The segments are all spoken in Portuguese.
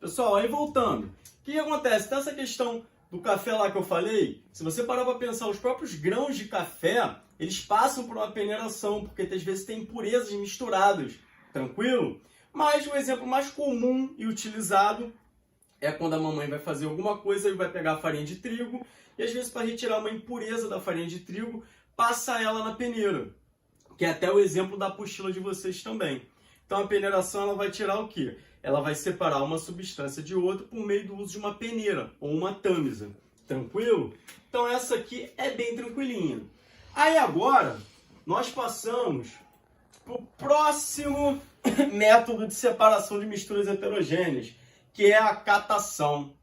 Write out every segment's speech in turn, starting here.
Pessoal, aí voltando. O que acontece? Nessa questão do café lá que eu falei, se você parar para pensar, os próprios grãos de café, eles passam por uma peneiração, porque às vezes tem impurezas misturadas, tranquilo? Mas o exemplo mais comum e utilizado é quando a mamãe vai fazer alguma coisa e vai pegar a farinha de trigo, e às vezes para retirar uma impureza da farinha de trigo, passa ela na peneira, que é até o exemplo da apostila de vocês também. Então a peneiração ela vai tirar o quê? Ela vai separar uma substância de outra por meio do uso de uma peneira ou uma tâmisa. Tranquilo? Então essa aqui é bem tranquilinha. Aí agora nós passamos para o próximo método de separação de misturas heterogêneas, que é a catação.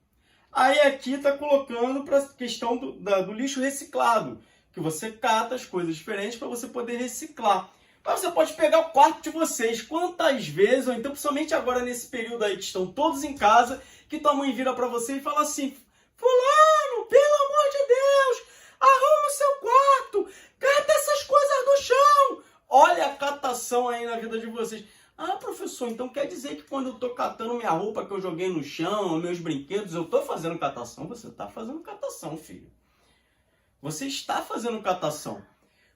Aí aqui está colocando para a questão do lixo reciclado, que você cata as coisas diferentes para você poder reciclar. Mas você pode pegar o quarto de vocês, quantas vezes, ou então principalmente agora nesse período aí que estão todos em casa, que tua mãe vira para você e fala assim: fulano, pelo amor de Deus, arruma o seu quarto, cata essas coisas do chão. Olha a catação aí na vida de vocês. Ah, professor, então quer dizer que quando eu estou catando minha roupa que eu joguei no chão, meus brinquedos, eu estou fazendo catação? Você está fazendo catação, filho. Você está fazendo catação.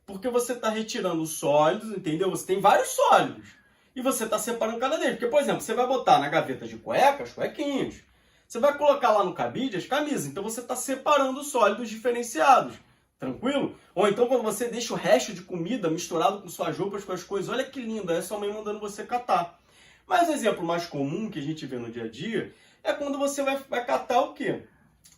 Porque você está retirando sólidos, entendeu? Você tem vários sólidos. E você está separando cada deles. Porque, por exemplo, você vai botar na gaveta de cueca, as cuequinhas. Você vai colocar lá no cabide as camisas. Então você está separando sólidos diferenciados. Tranquilo? Ou então quando você deixa o resto de comida misturado com suas roupas, com as coisas. Olha que lindo, é sua mãe mandando você catar. Mas o exemplo mais comum que a gente vê no dia a dia é quando você vai catar o quê?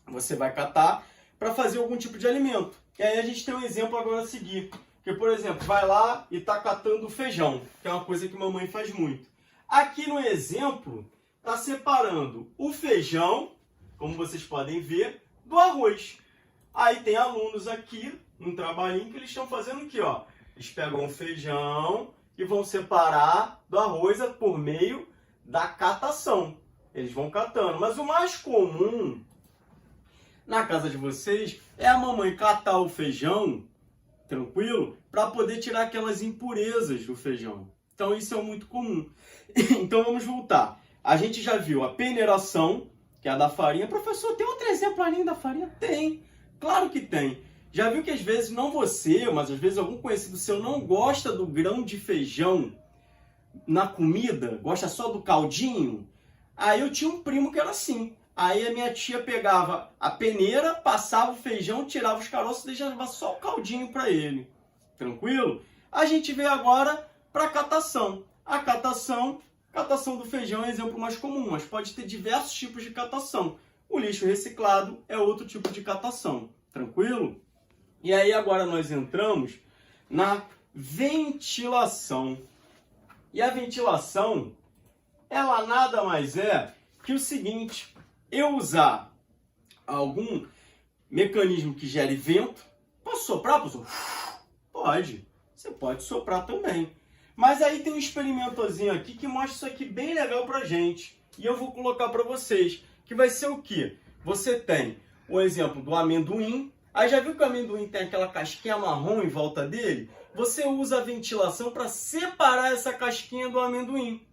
Você vai catar para fazer algum tipo de alimento. E aí a gente tem um exemplo agora a seguir. Que, por exemplo, vai lá e está catando feijão, que é uma coisa que mamãe faz muito. Aqui no exemplo, está separando o feijão, como vocês podem ver, do arroz. Aí tem alunos aqui, num trabalhinho, que eles estão fazendo aqui, ó. Eles pegam o feijão e vão separar do arroz por meio da catação. Eles vão catando. Mas o mais comum na casa de vocês é a mamãe catar o feijão, tranquilo, para poder tirar aquelas impurezas do feijão. Então isso é muito comum. Então vamos voltar. A gente já viu a peneiração, que é a da farinha. Professor, tem outro exemplo além da farinha? Tem, claro que tem. Já viu que às vezes não você, mas às vezes algum conhecido seu não gosta do grão de feijão na comida, gosta só do caldinho? Aí eu tinha um primo que era assim. Aí a minha tia pegava a peneira, passava o feijão, tirava os caroços e deixava só o caldinho para ele. Tranquilo? A gente vê agora para a catação. A catação do feijão é o exemplo mais comum, mas pode ter diversos tipos de catação. O lixo reciclado é outro tipo de catação. Tranquilo? E aí agora nós entramos na ventilação. E a ventilação, ela nada mais é que o seguinte: eu usar algum mecanismo que gere vento. Posso soprar, professor? Pode. Você pode soprar também. Mas aí tem um experimentozinho aqui que mostra isso aqui bem legal pra gente. E eu vou colocar para vocês. Que vai ser o quê? Você tem o exemplo do amendoim. Aí já viu que o amendoim tem aquela casquinha marrom em volta dele? Você usa a ventilação para separar essa casquinha do amendoim.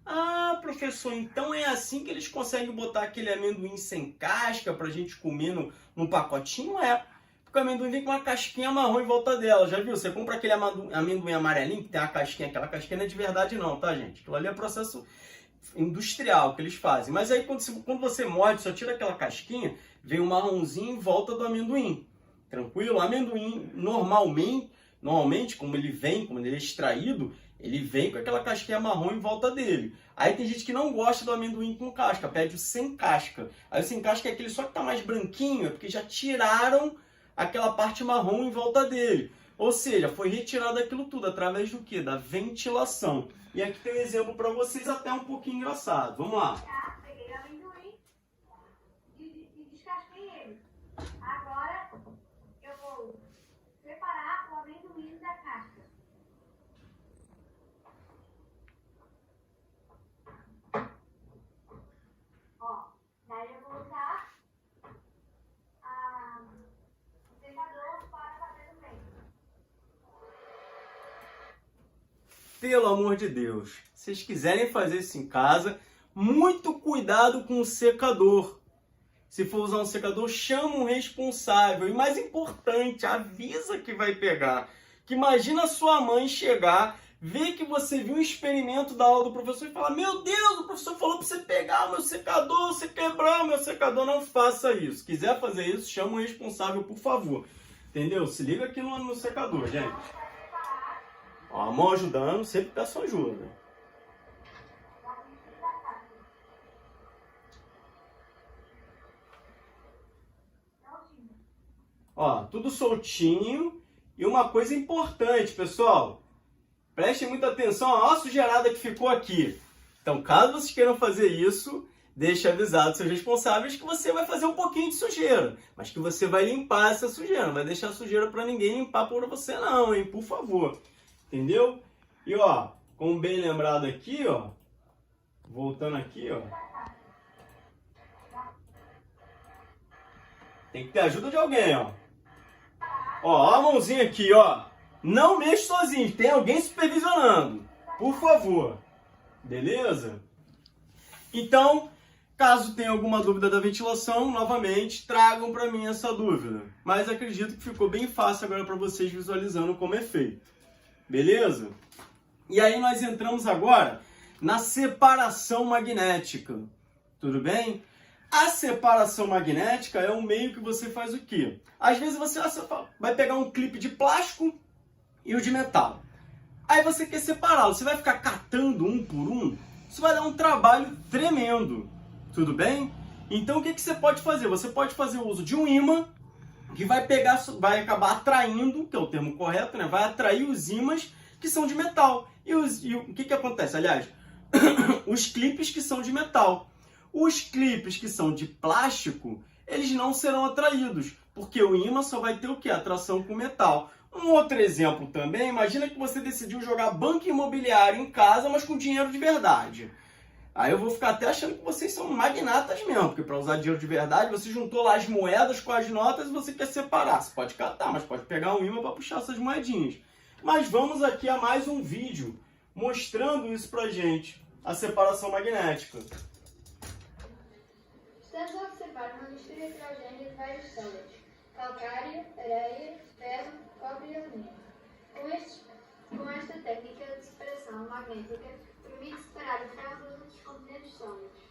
Ah, professor, então é assim que eles conseguem botar aquele amendoim sem casca pra gente comer no pacotinho? É. Porque o amendoim vem com uma casquinha marrom em volta dela, já viu? Você compra aquele amendoim amarelinho que tem uma casquinha, aquela casquinha não é de verdade não, tá, gente? Aquilo ali é processo industrial que eles fazem. Mas aí quando você morde, só tira aquela casquinha, vem um marronzinho em volta do amendoim. Tranquilo? O amendoim, normalmente, como ele é extraído, ele vem com aquela casquinha marrom em volta dele. Aí tem gente que não gosta do amendoim com casca, pede o sem casca. Aí o sem casca é aquele só que tá mais branquinho, é porque já tiraram aquela parte marrom em volta dele. Ou seja, foi retirado aquilo tudo através do quê? Da ventilação. E aqui tem um exemplo para vocês até um pouquinho engraçado. Vamos lá. Peguei o amendoim e descasquei ele. Agora eu vou separar o amendoim da casca. Ó, daí eu vou usar o secador para fazer o meio. Pelo amor de Deus, se vocês quiserem fazer isso em casa, muito cuidado com o secador. Se for usar um secador, chama um responsável. E mais importante, avisa que vai pegar. Que imagina a sua mãe chegar, ver que você viu um experimento da aula do professor e falar: meu Deus, o professor falou para você pegar o meu secador, você quebrou o meu secador. Não faça isso. Se quiser fazer isso, chama um responsável, por favor. Entendeu? Se liga aqui no secador, gente. Ó, a mão ajudando, sempre peço ajuda. Ó, tudo soltinho. E uma coisa importante, pessoal. Prestem muita atenção, ó, a sujeirada que ficou aqui. Então, caso vocês queiram fazer isso, deixe avisado seus responsáveis que você vai fazer um pouquinho de sujeira. Mas que você vai limpar essa sujeira. Não vai deixar sujeira para ninguém limpar por você não, hein? Por favor. Entendeu? E ó, como bem lembrado aqui, ó. Voltando aqui, ó. Tem que ter ajuda de alguém, ó. Ó, a mãozinha aqui, ó. Não mexe sozinho, tem alguém supervisionando. Por favor. Beleza? Então, caso tenha alguma dúvida da ventilação, novamente, tragam para mim essa dúvida. Mas acredito que ficou bem fácil agora para vocês visualizando como é feito. Beleza? E aí nós entramos agora na separação magnética. Tudo bem? A separação magnética é um meio que você faz o quê? Às vezes você vai pegar um clipe de plástico e o de metal. Aí você quer separá-lo. Você vai ficar catando um por um? Isso vai dar um trabalho tremendo. Tudo bem? Então o que você pode fazer? Você pode fazer o uso de um ímã que vai acabar atraindo, que é o termo correto, né? Vai atrair os ímãs que são de metal. E o que acontece? Aliás, os clipes que são de metal. Os clipes que são de plástico, eles não serão atraídos, porque o ímã só vai ter o quê? Atração com metal. Um outro exemplo também, imagina que você decidiu jogar banco imobiliário em casa, mas com dinheiro de verdade. Aí eu vou ficar até achando que vocês são magnatas mesmo, porque para usar dinheiro de verdade, você juntou lá as moedas com as notas e você quer separar. Você pode catar, mas pode pegar um ímã para puxar essas moedinhas. Mas vamos aqui a mais um vídeo mostrando isso pra gente, a separação magnética. Estamos a observar uma mistura heterogênea de vários sólidos: calcário, areia, ferro, cobre e alumínio. Com esta técnica de separação magnética, permite separar o ferro dos outros componentes sólidos.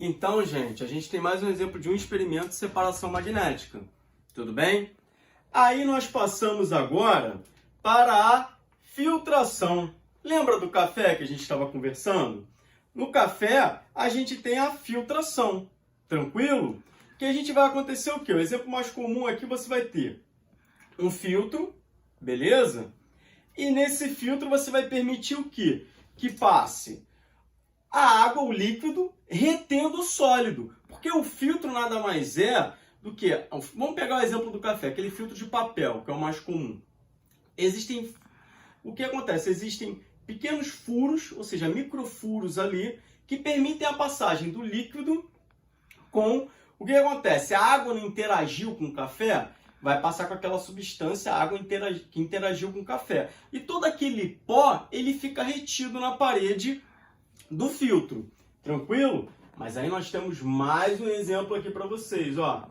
Então, gente, a gente tem mais um exemplo de um experimento de separação magnética. Tudo bem? Aí nós passamos agora para a filtração. Lembra do café que a gente estava conversando? No café, a gente tem a filtração. Tranquilo? Que a gente vai acontecer o quê? O exemplo mais comum aqui você vai ter um filtro, beleza? E nesse filtro você vai permitir o quê? Que passe a água, o líquido, retendo o sólido. Porque o filtro nada mais é do que... Vamos pegar o exemplo do café, aquele filtro de papel, que é o mais comum. O que acontece? Existem pequenos furos, ou seja, microfuros ali, que permitem a passagem do líquido com... O que acontece? A água não interagiu com o café, vai passar com aquela substância, a água que interagiu com o café. E todo aquele pó, ele fica retido na parede do filtro. Tranquilo? Mas aí nós temos mais um exemplo aqui para vocês, ó.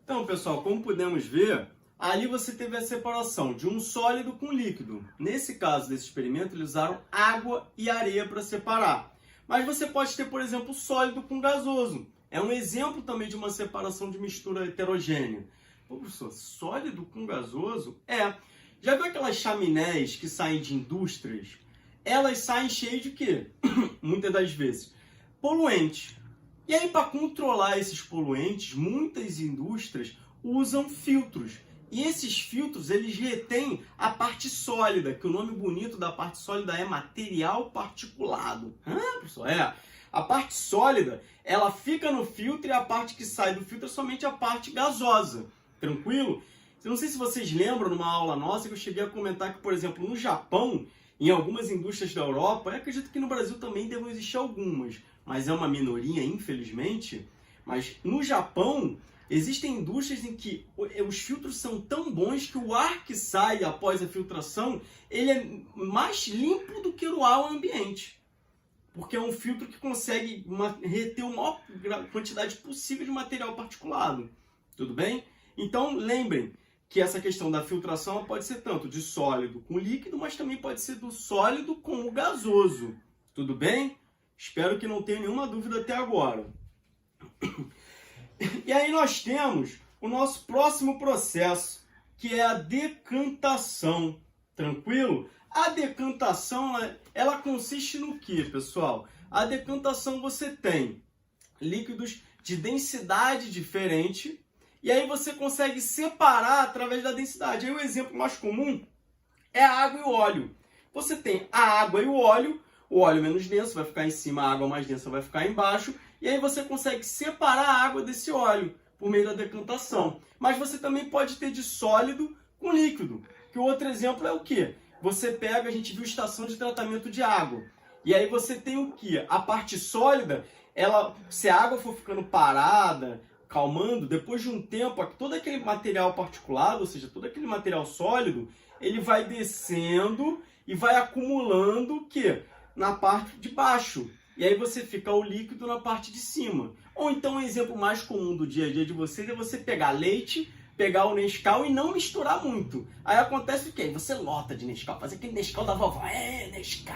Então, pessoal, como podemos ver, ali você teve a separação de um sólido com líquido. Nesse caso desse experimento, eles usaram água e areia para separar. Mas você pode ter, por exemplo, sólido com gasoso. É um exemplo também de uma separação de mistura heterogênea. Pô, professor, sólido com gasoso? Já viu aquelas chaminés que saem de indústrias? Elas saem cheias de quê? Muitas das vezes. Poluentes. E aí, para controlar esses poluentes, muitas indústrias usam filtros. E esses filtros, eles retêm a parte sólida, que o nome bonito da parte sólida é material particulado. Professor? A parte sólida, ela fica no filtro e a parte que sai do filtro é somente a parte gasosa. Tranquilo? Eu não sei se vocês lembram, numa aula nossa, que eu cheguei a comentar que, por exemplo, no Japão, em algumas indústrias da Europa, eu acredito que no Brasil também devem existir algumas, mas é uma minoria, infelizmente. Mas no Japão, existem indústrias em que os filtros são tão bons que o ar que sai após a filtração, ele é mais limpo do que o ar ambiente. Porque é um filtro que consegue reter a maior quantidade possível de material particulado. Tudo bem? Então, lembrem que essa questão da filtração pode ser tanto de sólido com líquido, mas também pode ser do sólido com o gasoso. Tudo bem? Espero que não tenha nenhuma dúvida até agora. E aí nós temos o nosso próximo processo, que é a decantação. Tranquilo? A decantação, ela consiste no que, pessoal? A decantação você tem líquidos de densidade diferente e aí você consegue separar através da densidade. Aí o exemplo mais comum é a água e o óleo. Você tem a água e o óleo menos denso vai ficar em cima, a água mais densa vai ficar embaixo, e aí você consegue separar a água desse óleo por meio da decantação. Mas você também pode ter de sólido com líquido. Que o outro exemplo é o quê? Você pega, a gente viu estação de tratamento de água. E aí você tem o quê? A parte sólida, se a água for ficando parada, calmando, depois de um tempo, todo aquele material particulado, ou seja, todo aquele material sólido, ele vai descendo e vai acumulando o quê? Na parte de baixo. E aí você fica o líquido na parte de cima. Ou então um exemplo mais comum do dia a dia de vocês é você pegar leite, pegar o Nescau e não misturar muito. Aí acontece o quê? Você lota de Nescau, faz aquele Nescau da vovó. Nescau,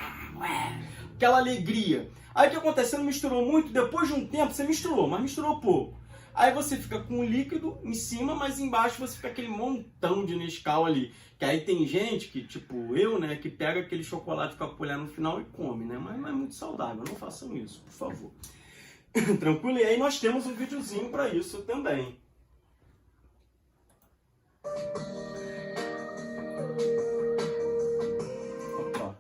aquela alegria. Aí o que acontece? Você não misturou muito, depois de um tempo você misturou, mas misturou pouco. Aí você fica com o líquido em cima, mas embaixo você fica aquele montão de Nescau ali. Que aí tem gente que, tipo eu, né, que pega aquele chocolate com a colher no final e come, né? Mas não é muito saudável, não façam isso, por favor. Tranquilo? E aí nós temos um videozinho para isso também. Opa.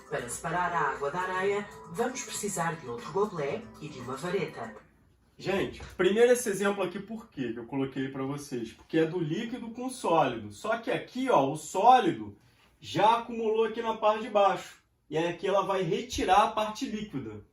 Para separar a água da areia, vamos precisar de outro gobelet e de uma vareta. Gente, primeiro esse exemplo aqui, por quê que eu coloquei para vocês? Porque é do líquido com sólido. Só que aqui, ó, o sólido já acumulou aqui na parte de baixo. E aí aqui ela vai retirar a parte líquida.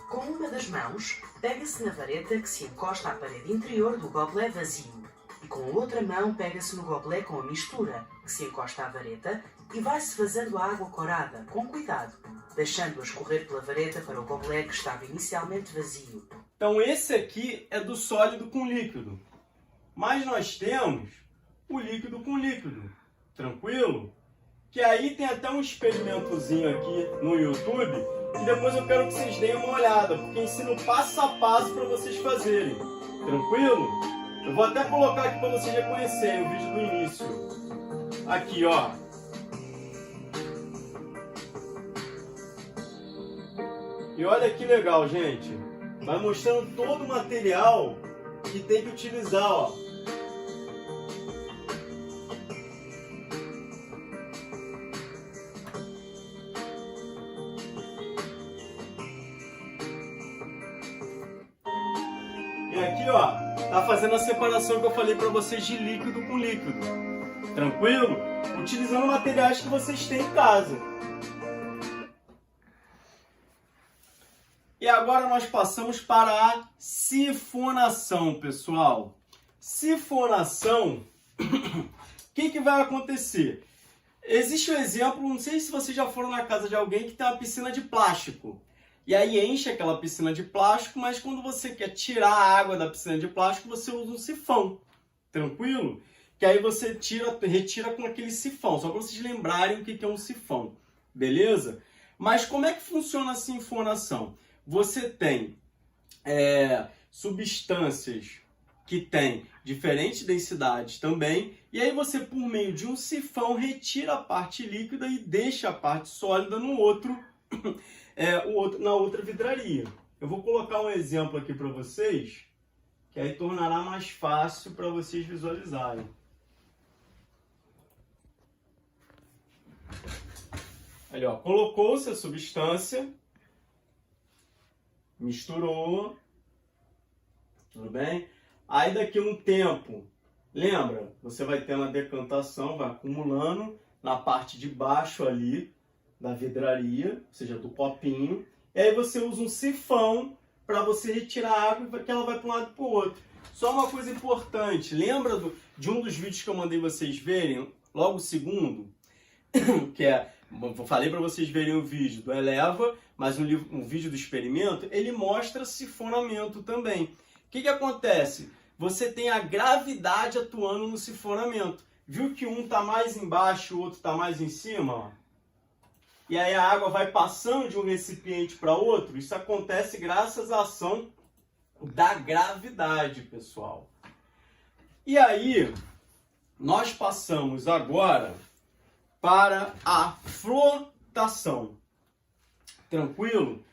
Com uma das mãos, pega-se na vareta que se encosta à parede interior do gobelet vazio. E com a outra mão, pega-se no gobelet com a mistura, que se encosta à vareta, e vai-se vazando a água corada, com cuidado, deixando-a escorrer pela vareta para o gobelet que estava inicialmente vazio. Então esse aqui é do sólido com líquido. Mas nós temos o líquido com líquido. Tranquilo? Que aí tem até um experimentozinho aqui no YouTube, e depois eu quero que vocês deem uma olhada, porque ensino passo a passo para vocês fazerem. Tranquilo? Eu vou até colocar aqui para vocês reconhecerem o vídeo do início. Aqui, ó. E olha que legal, gente. Vai mostrando todo o material que tem que utilizar, ó. E aqui, ó, tá fazendo a separação que eu falei para vocês de líquido com líquido. Tranquilo? Utilizando materiais que vocês têm em casa. E agora nós passamos para a sifonação, pessoal. Sifonação, o que vai acontecer? Existe um exemplo, não sei se vocês já foram na casa de alguém que tem uma piscina de plástico. E aí enche aquela piscina de plástico, mas quando você quer tirar a água da piscina de plástico, você usa um sifão. Tranquilo? Que aí você retira com aquele sifão, só para vocês lembrarem o que é um sifão. Beleza? Mas como é que funciona a sinfonação? Você tem substâncias que têm diferentes densidades também, e aí você, por meio de um sifão, retira a parte líquida e deixa a parte sólida no na outra vidraria. Eu vou colocar um exemplo aqui para vocês, que aí tornará mais fácil para vocês visualizarem. Ali, ó, colocou-se a substância, misturou, tudo bem? Aí daqui a um tempo, lembra? Você vai tendo a decantação, vai acumulando na parte de baixo ali da vidraria, ou seja, do copinho. E aí você usa um sifão para você retirar a água, que ela vai para um lado e para o outro. Só uma coisa importante, lembra de um dos vídeos que eu mandei vocês verem, logo o segundo, que eu falei para vocês verem o vídeo do Eleva, mas um vídeo do experimento, ele mostra sifonamento também. O que acontece? Você tem a gravidade atuando no sifonamento. Viu que um está mais embaixo e o outro está mais em cima? Ó? E aí a água vai passando de um recipiente para outro. Isso acontece graças à ação da gravidade, pessoal. E aí, nós passamos agora para a flotação. Tranquilo?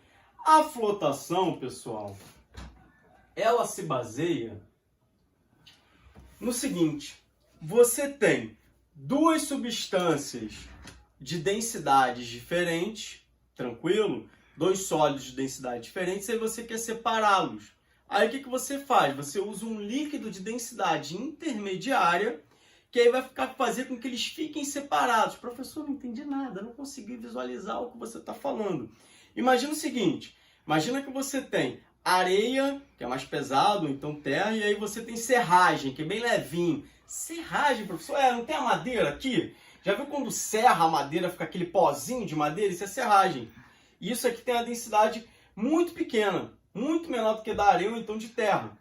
A flotação, pessoal, ela se baseia no seguinte: você tem duas substâncias de densidades diferentes, tranquilo? Dois sólidos de densidade diferentes, aí você quer separá-los. Aí o que você faz? Você usa um líquido de densidade intermediária, que aí vai fazer com que eles fiquem separados. Professor, não entendi nada, não consegui visualizar o que você está falando. Imagina o seguinte, imagina que você tem areia, que é mais pesado, então terra, e aí você tem serragem, que é bem levinho. Serragem, professor, não tem a madeira aqui? Já viu quando serra a madeira, fica aquele pozinho de madeira? Isso é serragem. E isso aqui tem uma densidade muito pequena, muito menor do que da areia ou então de terra.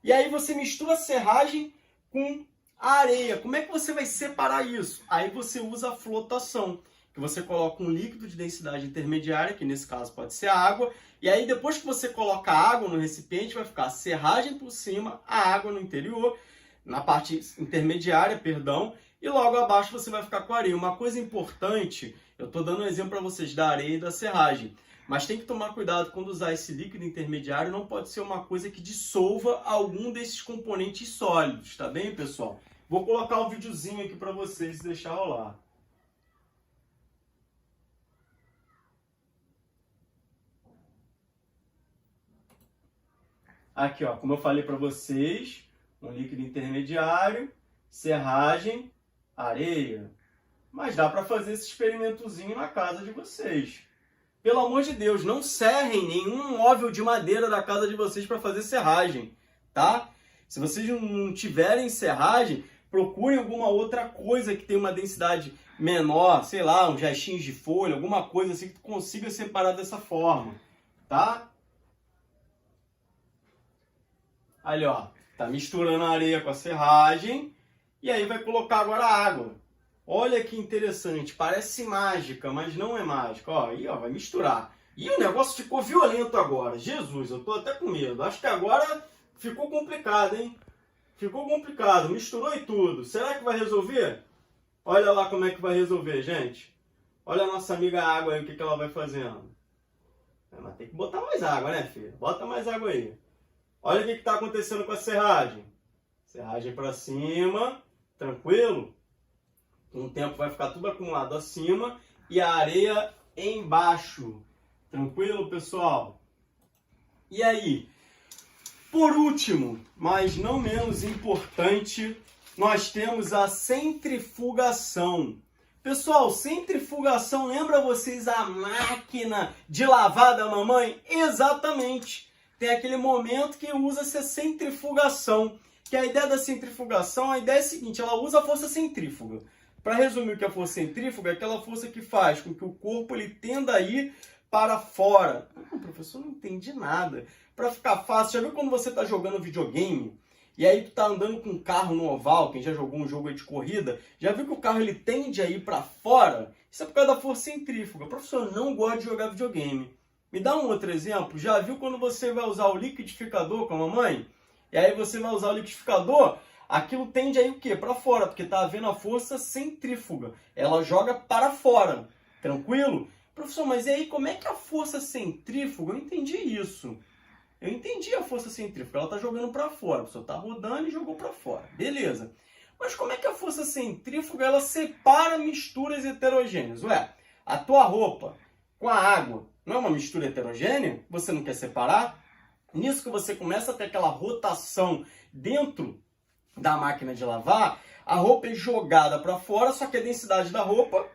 E aí você mistura a serragem com a areia. Como é que você vai separar isso? Aí você usa a flotação, que você coloca um líquido de densidade intermediária, que nesse caso pode ser água, e aí depois que você coloca a água no recipiente, vai ficar a serragem por cima, a água no interior, na parte intermediária, perdão, e logo abaixo você vai ficar com a areia. Uma coisa importante, eu estou dando um exemplo para vocês da areia e da serragem, mas tem que tomar cuidado quando usar esse líquido intermediário, não pode ser uma coisa que dissolva algum desses componentes sólidos, tá bem, pessoal? Vou colocar um videozinho aqui para vocês e deixar rolar. Aqui, ó, como eu falei para vocês, um líquido intermediário, serragem, areia. Mas dá para fazer esse experimentozinho na casa de vocês. Pelo amor de Deus, não serrem nenhum móvel de madeira da casa de vocês para fazer serragem, tá? Se vocês não tiverem serragem, procurem alguma outra coisa que tenha uma densidade menor, sei lá, uns restinhos de folha, alguma coisa assim que tu consiga separar dessa forma, tá? Ali, ó, tá misturando a areia com a serragem e aí vai colocar agora a água. Olha que interessante, parece mágica, mas não é mágica. Ó, aí, ó, vai misturar. E o negócio ficou violento agora. Jesus, eu tô até com medo. Acho que agora ficou complicado, hein? Ficou complicado, misturou e tudo. Será que vai resolver? Olha lá como é que vai resolver, gente. Olha a nossa amiga água aí, o que ela vai fazendo. Mas tem que botar mais água, né, filho? Bota mais água aí. Olha o que está acontecendo com a serragem. Serragem para cima, tranquilo? Com o tempo vai ficar tudo acumulado acima e a areia embaixo. Tranquilo, pessoal? E aí? Por último, mas não menos importante, nós temos a centrifugação. Pessoal, centrifugação, lembra vocês a máquina de lavar da mamãe? Exatamente. Tem aquele momento que usa-se a centrifugação. Que a ideia da centrifugação, a ideia é a seguinte, ela usa a força centrífuga. Para resumir o que é a força centrífuga, é aquela força que faz com que o corpo ele tenda a ir para fora. Professor, não entendi nada. Para ficar fácil, já viu quando você está jogando videogame e aí tu tá andando com um carro no oval, quem já jogou um jogo aí de corrida, já viu que o carro ele tende a ir para fora? Isso é por causa da força centrífuga. Professor, eu não gosto de jogar videogame. Me dá um outro exemplo. Já viu quando você vai usar o liquidificador com a mamãe? E aí você vai usar o liquidificador, aquilo tende a ir o quê? Para fora, porque tá havendo a força centrífuga. Ela joga para fora. Tranquilo? Professor, mas e aí como é que a força centrífuga... Eu entendi isso. Eu entendi a força centrífuga. Ela tá jogando para fora. A pessoa tá rodando e jogou para fora. Beleza. Mas como é que a força centrífuga ela separa misturas heterogêneas? Ué, a tua roupa com a água não é uma mistura heterogênea? Você não quer separar? Nisso que você começa a ter aquela rotação dentro da máquina de lavar, a roupa é jogada para fora, só que a densidade da roupa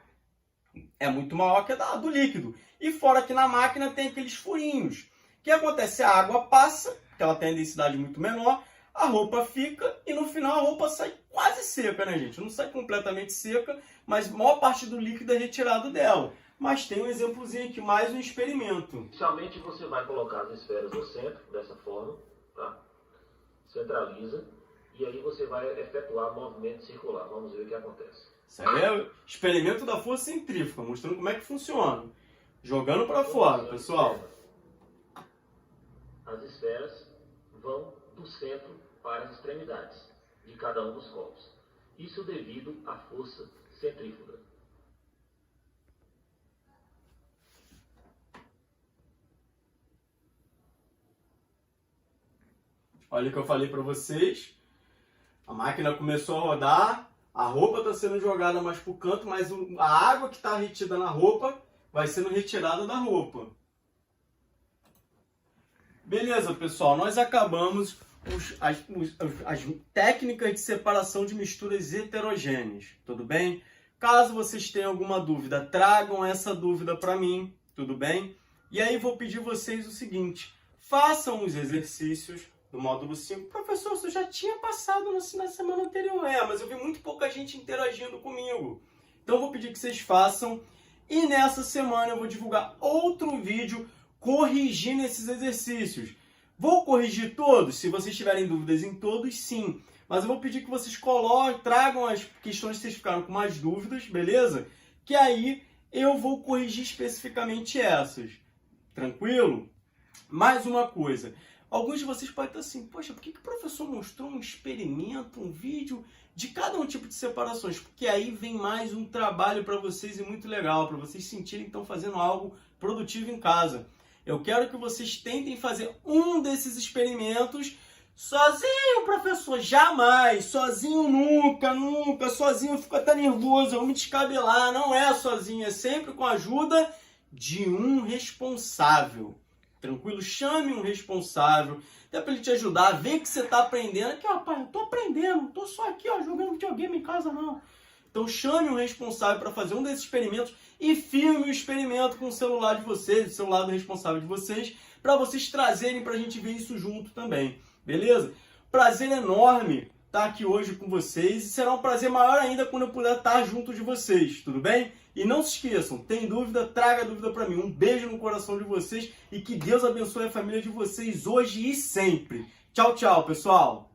é muito maior que a do líquido. E fora aqui na máquina tem aqueles furinhos. O que acontece? A água passa, que ela tem a densidade muito menor, a roupa fica e no final a roupa sai quase seca, né, gente? Não sai completamente seca, mas a maior parte do líquido é retirado dela. Mas tem um exemplozinho aqui, mais um experimento. Inicialmente você vai colocar as esferas no centro, dessa forma, tá? Centraliza, e aí você vai efetuar movimento circular. Vamos ver o que acontece. Isso aí é o experimento da força centrífuga, mostrando como é que funciona. Jogando para fora, pessoal. As esferas vão do centro para as extremidades de cada um dos copos. Isso devido à força centrífuga. Olha o que eu falei para vocês. A máquina começou a rodar, a roupa está sendo jogada mais para o canto, mas a água que está retida na roupa vai sendo retirada da roupa. Beleza, pessoal, nós acabamos as técnicas de separação de misturas heterogêneas, tudo bem? Caso vocês tenham alguma dúvida, tragam essa dúvida para mim, tudo bem? E aí vou pedir vocês o seguinte, façam os exercícios do módulo 5. Professor, você já tinha passado na semana anterior, mas eu vi muito pouca gente interagindo comigo. Então eu vou pedir que vocês façam e nessa semana eu vou divulgar outro vídeo corrigindo esses exercícios. Vou corrigir todos? Se vocês tiverem dúvidas em todos, sim. Mas eu vou pedir que vocês tragam as questões que vocês ficaram com mais dúvidas, beleza? Que aí eu vou corrigir especificamente essas. Tranquilo? Mais uma coisa. Alguns de vocês podem estar assim, poxa, por que o professor mostrou um experimento, um vídeo de cada um tipo de separações? Porque aí vem mais um trabalho para vocês e muito legal, para vocês sentirem que estão fazendo algo produtivo em casa. Eu quero que vocês tentem fazer um desses experimentos sozinho, professor, jamais, sozinho nunca, sozinho eu fico até nervoso, eu vou me descabelar, não é sozinho, é sempre com a ajuda de um responsável. Tranquilo? Chame um responsável, até para ele te ajudar, vê que você está aprendendo. Aqui, ó, pai, eu tô aprendendo, não tô só aqui, ó, jogando videogame em casa, não. Então chame um responsável para fazer um desses experimentos e filme o experimento com o celular de vocês, o celular do responsável de vocês, para vocês trazerem para a gente ver isso junto também, beleza? Prazer enorme estar aqui hoje com vocês e será um prazer maior ainda quando eu puder estar junto de vocês, tudo bem? E não se esqueçam, tem dúvida, traga a dúvida para mim. Um beijo no coração de vocês e que Deus abençoe a família de vocês hoje e sempre. Tchau, tchau, pessoal!